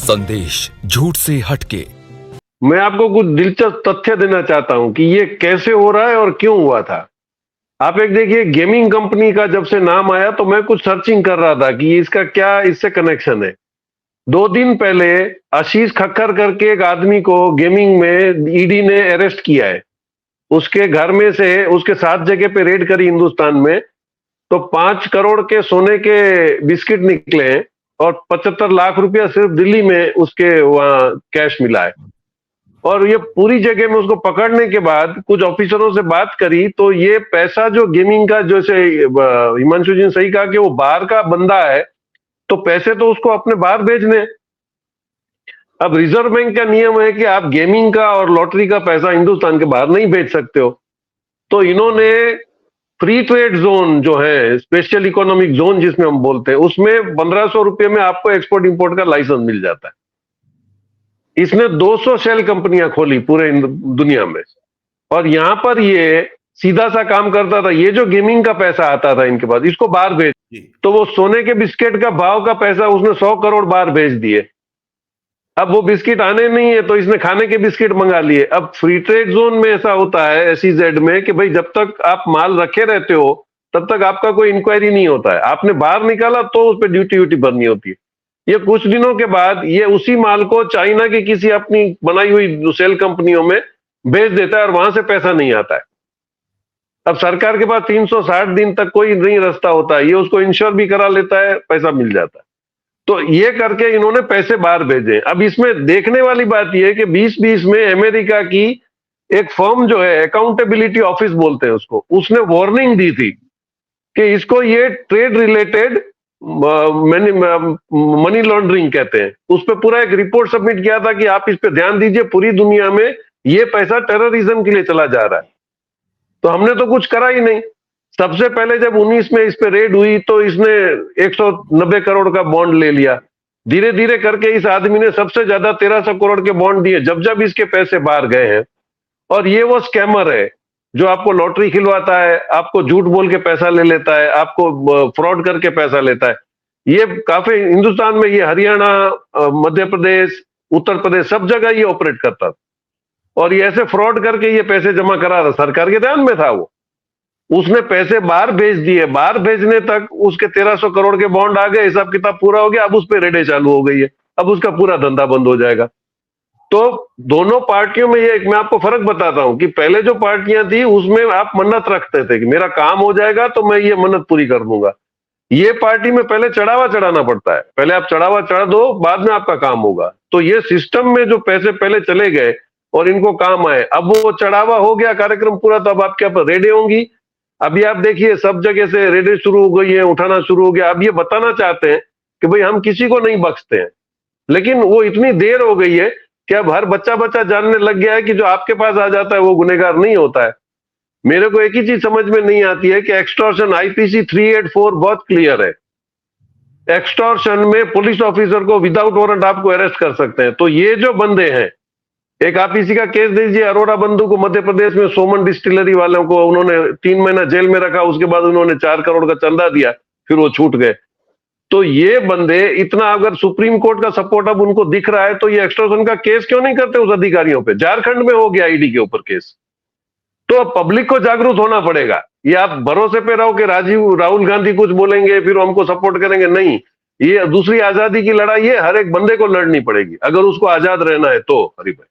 संदेश झूठ से हटके। मैं आपको कुछ दिलचस्प तथ्य देना चाहता हूं कि ये कैसे हो रहा है और क्यों हुआ था। आप एक देखिए, गेमिंग कंपनी का जब से नाम आया तो मैं कुछ सर्चिंग कर रहा था कि इसका क्या इससे कनेक्शन है। 2 दिन पहले आशीष खक्कर करके एक आदमी को गेमिंग में ईडी ने अरेस्ट किया है। उसके घर में से उसके 7 जगह पे रेड करी हिंदुस्तान में, तो 5 करोड़ के सोने के बिस्किट निकले हैं और 75 लाख रुपया सिर्फ दिल्ली में उसके वहां कैश मिला है। और ये पूरी जगह में उसको पकड़ने के बाद कुछ ऑफिसरों से बात करी तो ये पैसा जो गेमिंग का, जैसे हिमांशु जी ने सही कहा कि वो बाहर का बंदा है, तो पैसे तो उसको अपने बाहर भेजने हैं। अब रिजर्व बैंक का नियम है कि आप गेमिंग का और लॉटरी का पैसा हिंदुस्तान के बाहर नहीं भेज सकते हो। तो इन्होंने फ्री ट्रेड जोन जो है, स्पेशल इकोनॉमिक जोन जिसमें हम बोलते हैं, उसमें 1500 रुपये में आपको एक्सपोर्ट इंपोर्ट का लाइसेंस मिल जाता है। इसने 200 शेल कंपनियां खोली पूरे दुनिया में, और यहां पर ये सीधा सा काम करता था। ये जो गेमिंग का पैसा आता था इनके पास, इसको बाहर भेज, तो वो सोने के बिस्किट का भाव का पैसा उसने 100 करोड़ बाहर भेज दिए। अब वो बिस्किट आने नहीं है तो इसने खाने के बिस्किट मंगा लिए। अब फ्री ट्रेड जोन में ऐसा होता है SEZ में कि भाई जब तक आप माल रखे रहते हो तब तक आपका कोई इंक्वायरी नहीं होता है। आपने बाहर निकाला तो उस पर ड्यूटी भरनी होती है। ये कुछ दिनों के बाद ये उसी माल को चाइना की किसी अपनी बनाई हुई सेल कंपनियों में भेज देता है और वहां से पैसा नहीं आता है। अब सरकार के पास 360 दिन तक कोई नहीं रास्ता होता है, ये उसको इंश्योर भी करा लेता है, पैसा मिल जाता है। तो ये करके इन्होंने पैसे बाहर भेजे। अब इसमें देखने वाली बात यह है कि 2020 में अमेरिका की एक फर्म जो है, अकाउंटेबिलिटी ऑफिस बोलते हैं उसको, उसने वार्निंग दी थी कि इसको ये ट्रेड रिलेटेड मनी लॉन्ड्रिंग कहते हैं। उस पर पूरा एक रिपोर्ट सबमिट किया था कि आप इस पे ध्यान दीजिए, पूरी दुनिया में ये पैसा टेररिज्म के लिए चला जा रहा है। तो हमने तो कुछ करा ही नहीं। सबसे पहले जब 19 में इस पे रेड हुई तो इसने 190 करोड़ का बॉन्ड ले लिया। धीरे धीरे करके इस आदमी ने सबसे ज्यादा 1300 करोड़ के बॉन्ड दिए जब जब इसके पैसे बाहर गए हैं। और ये वो स्कैमर है जो आपको लॉटरी खिलवाता है, आपको झूठ बोल के पैसा ले लेता है, आपको फ्रॉड करके पैसा लेता है। ये काफी हिंदुस्तान में, ये हरियाणा, मध्य प्रदेश, उत्तर प्रदेश, सब जगह ये ऑपरेट करता था। और ये ऐसे फ्रॉड करके ये पैसे जमा करा रहा, सरकार के ध्यान में था वो। उसने पैसे बाहर भेज दिए, बाहर भेजने तक उसके 1300 करोड़ के बॉन्ड आ गए, हिसाब किताब पूरा हो गया। अब उस पर रेडें चालू हो गई है, अब उसका पूरा धंधा बंद हो जाएगा। तो दोनों पार्टियों में ये, मैं आपको फर्क बताता हूं कि पहले जो पार्टियां थी उसमें आप मन्नत रखते थे कि मेरा काम हो जाएगा तो मैं ये मन्नत पूरी कर दूंगा। ये पार्टी में पहले चढ़ावा चढ़ाना पड़ता है, पहले आप चढ़ावा चढ़ा दो, बाद में आपका काम होगा। तो ये सिस्टम में जो पैसे पहले चले गए और इनको काम आए, अब वो चढ़ावा हो गया, कार्यक्रम पूरा, तो अब आपके यहाँ रेडें होंगी। अभी आप देखिए सब जगह से रेडें शुरू हो गई है, उठाना शुरू हो गया। अब ये बताना चाहते हैं कि भाई हम किसी को नहीं बख्शते हैं, लेकिन वो इतनी देर हो गई है कि अब हर बच्चा जानने लग गया है कि जो आपके पास आ जाता है वो गुनहगार नहीं होता है। मेरे को एक ही चीज समझ में नहीं आती है कि एक्सटॉर्शन IPC 384 बहुत क्लियर है। एक्सटॉर्शन में पुलिस ऑफिसर को विदाउट वारंट आपको अरेस्ट कर सकते हैं। तो ये जो बंदे हैं, एक आप इसी का केस दीजिए, अरोड़ा बंधु को मध्य प्रदेश में सोमन डिस्टिलरी वालों को उन्होंने 3 महीना जेल में रखा, उसके बाद उन्होंने 4 करोड़ का चंदा दिया, फिर वो छूट गए। तो ये बंदे इतना, अगर सुप्रीम कोर्ट का सपोर्ट अब उनको दिख रहा है तो ये एक्सटॉर्शन का केस क्यों नहीं करते उस अधिकारियों पे? झारखंड में हो गया ईडी के ऊपर केस। तो अब पब्लिक को जागरूक होना पड़ेगा। ये आप भरोसे पे रहो कि राहुल गांधी कुछ बोलेंगे फिर हमको सपोर्ट करेंगे, नहीं। ये दूसरी आजादी की लड़ाई है, हर एक बंदे को लड़नी पड़ेगी अगर उसको आजाद रहना है तो। हरि भाई।